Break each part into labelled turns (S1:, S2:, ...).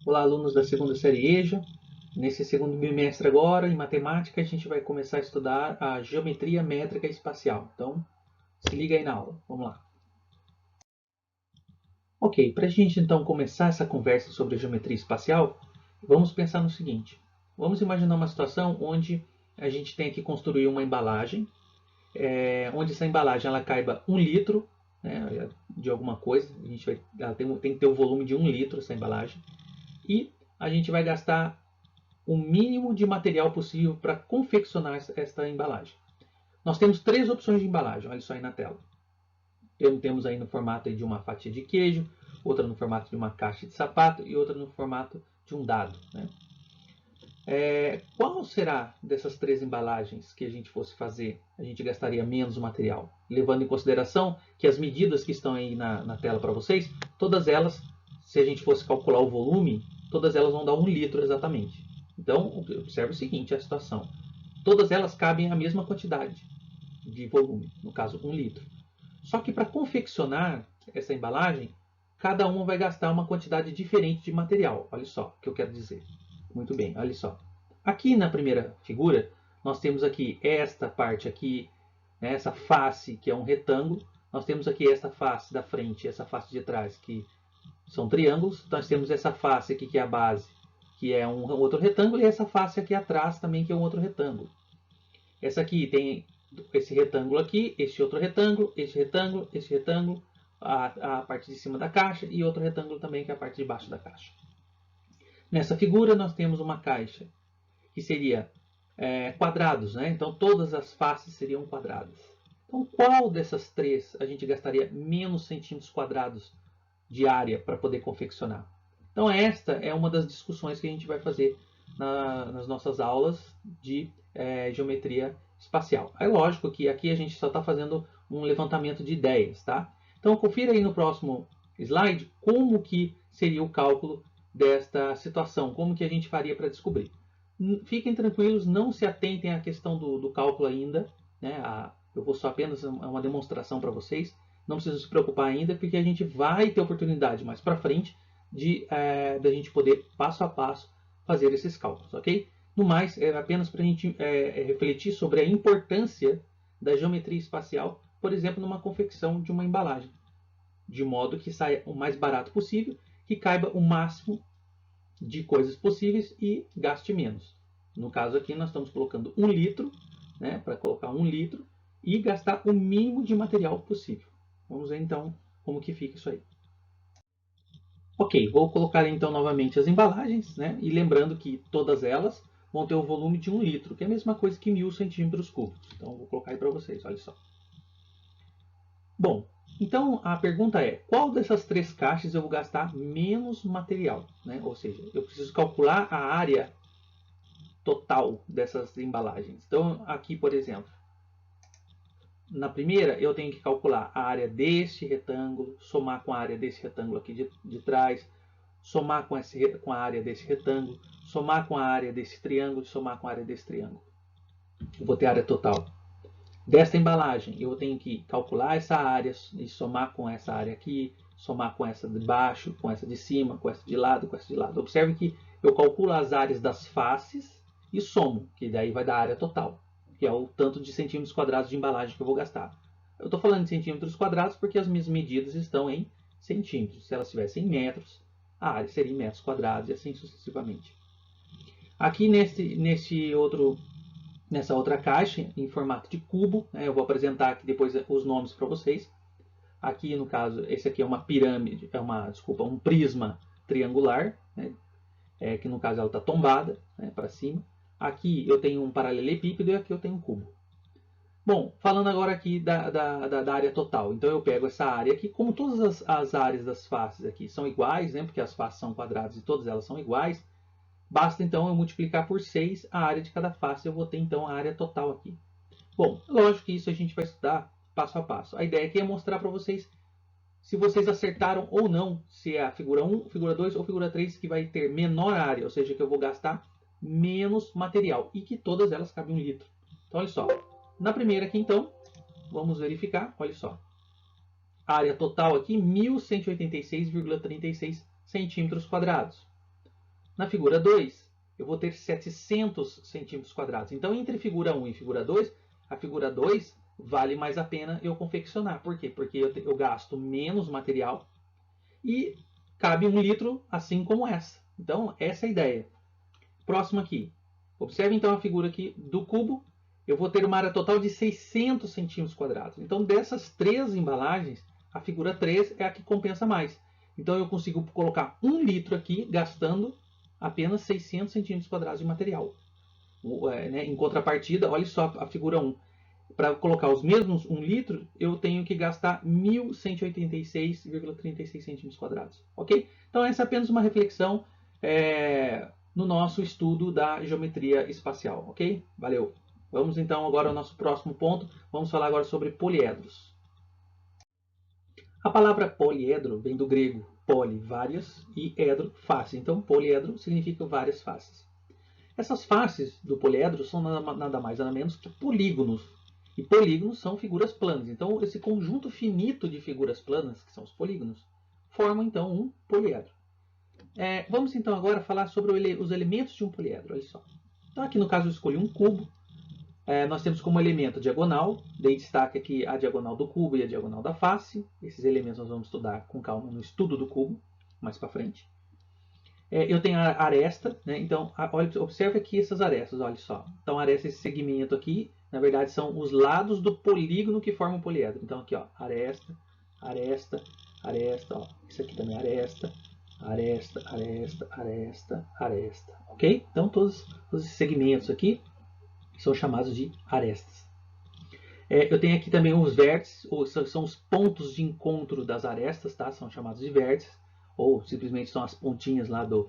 S1: Olá, alunos da segunda série EJA. Nesse segundo bimestre agora, em matemática, a gente vai começar a estudar a geometria métrica espacial. Então, se liga aí na aula. Vamos lá. Ok, para a gente então começar essa conversa sobre a geometria espacial, vamos pensar no seguinte. Vamos imaginar uma situação onde a gente tem que construir uma embalagem, onde essa embalagem ela caiba 1 litro, né, de alguma coisa. Ela tem que ter o volume de 1 litro essa embalagem. E a gente vai gastar o mínimo de material possível para confeccionar esta embalagem. Nós temos 3 opções de embalagem, olha só aí na tela. Temos aí no formato de uma fatia de queijo, outra no formato de uma caixa de sapato e outra no formato de um dado. Né? Qual será dessas 3 embalagens que a gente fosse fazer, a gente gastaria menos material? Levando em consideração que as medidas que estão aí na tela para vocês, todas elas, se a gente fosse calcular o volume, todas elas vão dar 1 litro exatamente. Então, observe o seguinte, a situação. Todas elas cabem a mesma quantidade de volume, no caso 1 litro. Só que para confeccionar essa embalagem, cada uma vai gastar uma quantidade diferente de material. Olha só o que eu quero dizer. Muito bem, olha só. Aqui na primeira figura, nós temos aqui esta parte aqui, né, essa face que é um retângulo. Nós temos aqui essa face da frente e essa face de trás que são triângulos. Nós temos essa face aqui que é a base, que é um outro retângulo, e essa face aqui atrás também que é um outro retângulo. Essa aqui tem esse retângulo aqui, este outro retângulo, este retângulo, este retângulo, a parte de cima da caixa e outro retângulo também que é a parte de baixo da caixa. Nessa figura nós temos uma caixa que seria quadrados, né? Então todas as faces seriam quadradas. Então qual dessas 3 a gente gastaria menos centímetros quadrados de área para poder confeccionar? Então esta é uma das discussões que a gente vai fazer nas nossas aulas de geometria espacial. É lógico que aqui a gente só está fazendo um levantamento de ideias, tá? Então confira aí no próximo slide como que seria o cálculo desta situação, como que a gente faria para descobrir. Fiquem tranquilos, não se atentem à questão do cálculo ainda, né? Eu vou só apenas uma demonstração para vocês. Não precisam se preocupar ainda, porque a gente vai ter oportunidade mais para frente de a gente poder, passo a passo, fazer esses cálculos, ok? No mais, é apenas para a gente refletir sobre a importância da geometria espacial, por exemplo, numa confecção de uma embalagem, de modo que saia o mais barato possível, que caiba o máximo de coisas possíveis e gaste menos. No caso aqui, nós estamos colocando 1 litro, né, para colocar 1 litro, e gastar o mínimo de material possível. Vamos ver então como que fica isso aí. Ok, vou colocar então novamente as embalagens, né? E lembrando que todas elas vão ter um volume de 1 litro, que é a mesma coisa que 1000 centímetros cúbicos. Então vou colocar aí para vocês, olha só. Bom, então a pergunta é, qual dessas 3 caixas eu vou gastar menos material? Né? Ou seja, eu preciso calcular a área total dessas embalagens. Então aqui, por exemplo, na primeira eu tenho que calcular a área deste retângulo, somar com a área desse retângulo aqui de trás, somar com a área desse retângulo, somar com a área desse triângulo, somar com a área desse triângulo. Eu vou ter a área total. Desta embalagem, eu tenho que calcular essa área e somar com essa área aqui, somar com essa de baixo, com essa de cima, com essa de lado, com essa de lado. Observe que eu calculo as áreas das faces e somo, que daí vai dar a área total, que é o tanto de centímetros quadrados de embalagem que eu vou gastar. Eu estou falando de centímetros quadrados porque as minhas medidas estão em centímetros. Se elas estivessem em metros, a área seria em metros quadrados e assim sucessivamente. Aqui nessa outra caixa, em formato de cubo, né, eu vou apresentar aqui depois os nomes para vocês. Aqui, no caso, esse aqui é uma pirâmide, um prisma triangular, né, que no caso ela está tombada, né, para cima. Aqui eu tenho um paralelepípedo e aqui eu tenho um cubo. Bom, falando agora aqui da área total. Então eu pego essa área aqui, como todas as áreas das faces aqui são iguais, né, porque as faces são quadradas e todas elas são iguais, basta então eu multiplicar por 6 a área de cada face, eu vou ter então a área total aqui. Bom, lógico que isso a gente vai estudar passo a passo. A ideia aqui é mostrar para vocês se vocês acertaram ou não, se é a figura 1, figura 2 ou figura 3 que vai ter menor área, ou seja, que eu vou gastar menos material e que todas elas cabem 1 litro. Então, olha só. Na primeira aqui, então, vamos verificar, olha só. A área total aqui, 1186,36 centímetros quadrados. Na figura 2, eu vou ter 700 centímetros quadrados. Então, entre figura 1 e figura 2, a figura 2 vale mais a pena eu confeccionar. Por quê? Porque eu gasto menos material e cabe 1 litro, assim como essa. Então, essa é a ideia. Próximo aqui. Observe então a figura aqui do cubo. Eu vou ter uma área total de 600 centímetros quadrados. Então, dessas 3 embalagens, a figura 3 é a que compensa mais. Então, eu consigo colocar 1 litro aqui, gastando apenas 600 centímetros quadrados de material. Em contrapartida, olha só a figura 1. Para colocar os mesmos 1 litro, eu tenho que gastar 1.186,36 centímetros quadrados. Ok? Então, essa é apenas uma reflexão no nosso estudo da geometria espacial. Ok? Valeu! Vamos então agora ao nosso próximo ponto. Vamos falar agora sobre poliedros. A palavra poliedro vem do grego poli, várias, e edro, face. Então, poliedro significa várias faces. Essas faces do poliedro são nada mais nada menos que polígonos. E polígonos são figuras planas. Então, esse conjunto finito de figuras planas, que são os polígonos, formam então um poliedro. Vamos então agora falar sobre os elementos de um poliedro. Olha só. Então, aqui no caso eu escolhi um cubo. Nós temos como elemento a diagonal. Dei destaque aqui a diagonal do cubo e a diagonal da face. Esses elementos nós vamos estudar com calma no estudo do cubo, mais para frente. Eu tenho a aresta, né? Então, observe aqui essas arestas, olha só. Então, aresta, esse segmento aqui, na verdade, são os lados do polígono que formam o poliedro. Então, aqui, ó, aresta, aresta, aresta, ó. Isso aqui também é aresta, aresta, aresta, aresta, aresta. Ok? Então, todos esses segmentos aqui são chamados de arestas. Eu tenho aqui também os vértices, são os pontos de encontro das arestas, tá? São chamados de vértices, ou simplesmente são as pontinhas lá do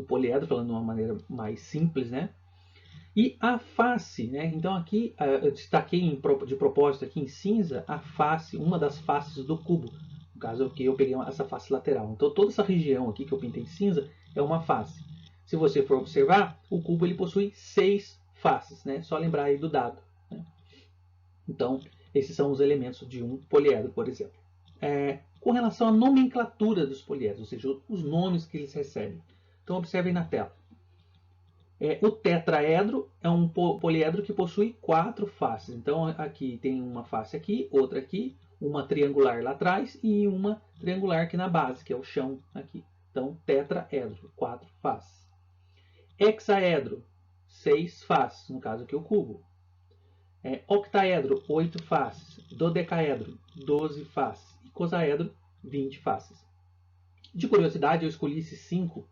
S1: poliedro, falando de uma maneira mais simples, né? E a face, né? Então aqui eu destaquei de propósito aqui em cinza a face, uma das faces do cubo. No caso aqui eu peguei essa face lateral. Então toda essa região aqui que eu pintei em cinza é uma face. Se você for observar, o cubo ele possui 6 faces, né? Só lembrar aí do dado. Né? Então esses são os elementos de um poliedro, por exemplo. Com relação à nomenclatura dos poliedros, ou seja, os nomes que eles recebem. Então, observem na tela. O tetraedro é um poliedro que possui 4 faces. Então, aqui tem uma face aqui, outra aqui, uma triangular lá atrás e uma triangular aqui na base, que é o chão aqui. Então, tetraedro, 4 faces. Hexaedro, 6 faces, no caso aqui o cubo. Octaedro, 8 faces. Dodecaedro, 12 faces. Icosaedro, 20 faces. De curiosidade, eu escolhi esses 5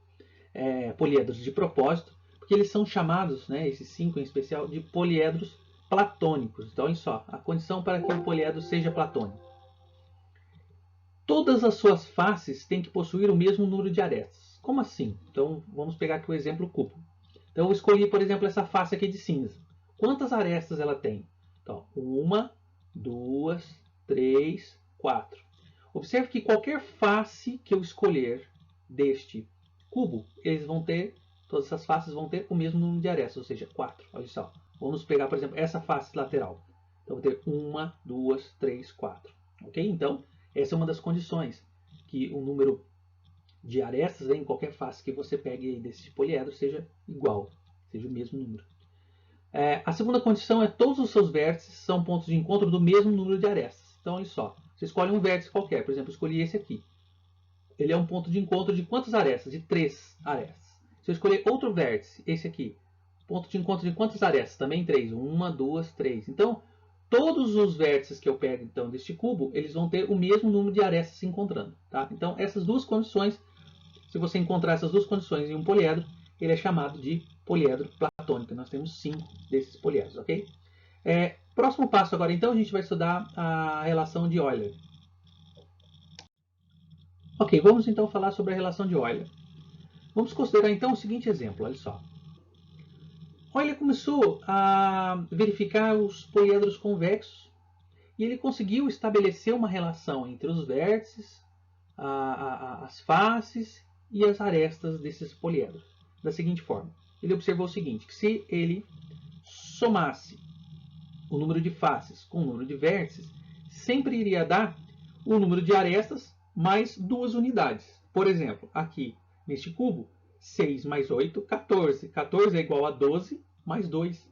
S1: poliedros de propósito, porque eles são chamados, né, esses 5 em especial, de poliedros platônicos. Então, olha só, a condição para que o poliedro seja platônico. Todas as suas faces têm que possuir o mesmo número de arestas. Como assim? Então, vamos pegar aqui o exemplo cubo. Então, eu escolhi, por exemplo, essa face aqui de cinza. Quantas arestas ela tem? Então, 1, 2, 3, 4. Observe que qualquer face que eu escolher deste cubo, todas essas faces vão ter o mesmo número de arestas, ou seja, 4. Olha só. Vamos pegar, por exemplo, essa face lateral. Então, vou ter 1, 2, 3, 4. Ok? Então, essa é uma das condições, que o número de arestas em qualquer face que você pegue desse poliedro seja igual, seja o mesmo número. A segunda condição é todos os seus vértices são pontos de encontro do mesmo número de arestas. Então, olha só. Você escolhe um vértice qualquer. Por exemplo, eu escolhi esse aqui. Ele é um ponto de encontro de quantas arestas? De 3 arestas. Se eu escolher outro vértice, esse aqui, ponto de encontro de quantas arestas? Também 3. 1, 2, 3. Então, todos os vértices que eu pego então, deste cubo, eles vão ter o mesmo número de arestas se encontrando. Tá? Então, essas duas condições, se você encontrar essas duas condições em um poliedro, ele é chamado de poliedro platônico. Nós temos 5 desses poliedros, ok? Próximo passo agora, então, a gente vai estudar a relação de Euler. Ok, vamos então falar sobre a relação de Euler. Vamos considerar então o seguinte exemplo, olha só. Euler começou a verificar os poliedros convexos e ele conseguiu estabelecer uma relação entre os vértices, as faces e as arestas desses poliedros. Da seguinte forma, ele observou o seguinte, que se ele somasse o número de faces com o número de vértices, sempre iria dar o número de arestas mais 2 unidades. Por exemplo, aqui neste cubo, 6 mais 8, 14. 14 é igual a 12 mais 2.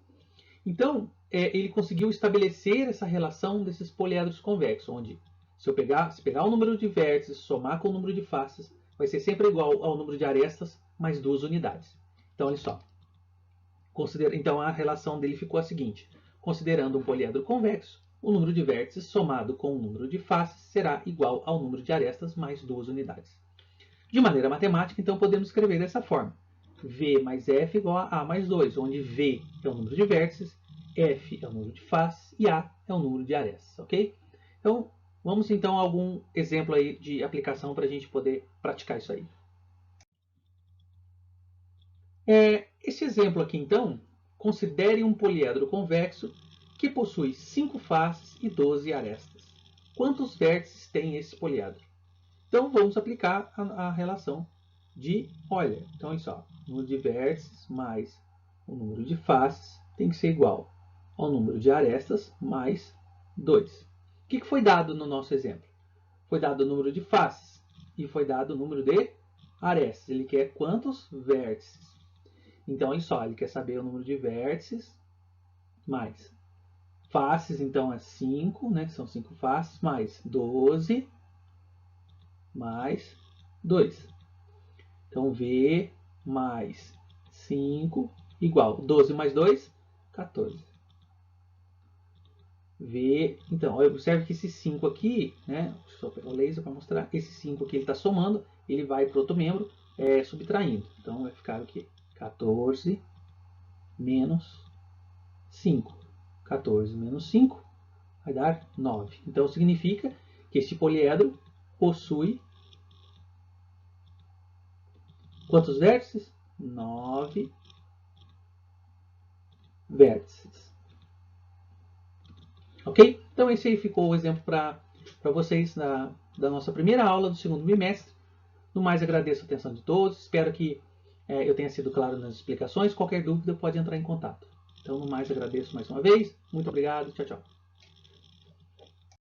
S1: Então, ele conseguiu estabelecer essa relação desses poliedros convexos, onde se pegar o número de vértices, somar com o número de faces, vai ser sempre igual ao número de arestas mais 2 unidades. Então, olha só. Então, a relação dele ficou a seguinte. Considerando um poliedro convexo, o número de vértices somado com o número de faces será igual ao número de arestas mais 2 unidades. De maneira matemática, então, podemos escrever dessa forma. V mais F igual a A mais 2, onde V é o número de vértices, F é o número de faces e A é o número de arestas, ok? Então, vamos então a algum exemplo aí de aplicação para a gente poder praticar isso aí. Esse exemplo aqui, então, considere um poliedro convexo que possui 5 faces e 12 arestas. Quantos vértices tem esse poliedro? Então, vamos aplicar a relação de, olha, então olha só, o número de vértices mais o número de faces tem que ser igual ao número de arestas mais 2. O que foi dado no nosso exemplo? Foi dado o número de faces e foi dado o número de arestas. Ele quer quantos vértices? Então, olha só, ele quer saber o número de vértices mais faces, então é 5, né? São 5 faces, mais 12 mais 2. Então, V mais 5 igual 12 mais 2, 14. V, então, observe que esse 5 aqui, né? Deixa eu pegar o laser para mostrar. Esse 5 aqui ele está somando, ele vai para outro membro subtraindo. Então, vai ficar o quê? 14 menos 5. 14 menos 5 vai dar 9. Então, significa que este poliedro possui quantos vértices? 9 vértices. Ok? Então, esse aí ficou o exemplo para vocês da nossa primeira aula do segundo bimestre. No mais, agradeço a atenção de todos. Espero que eu tenha sido claro nas explicações. Qualquer dúvida pode entrar em contato. Então, no mais, agradeço mais uma vez. Muito obrigado. Tchau, tchau.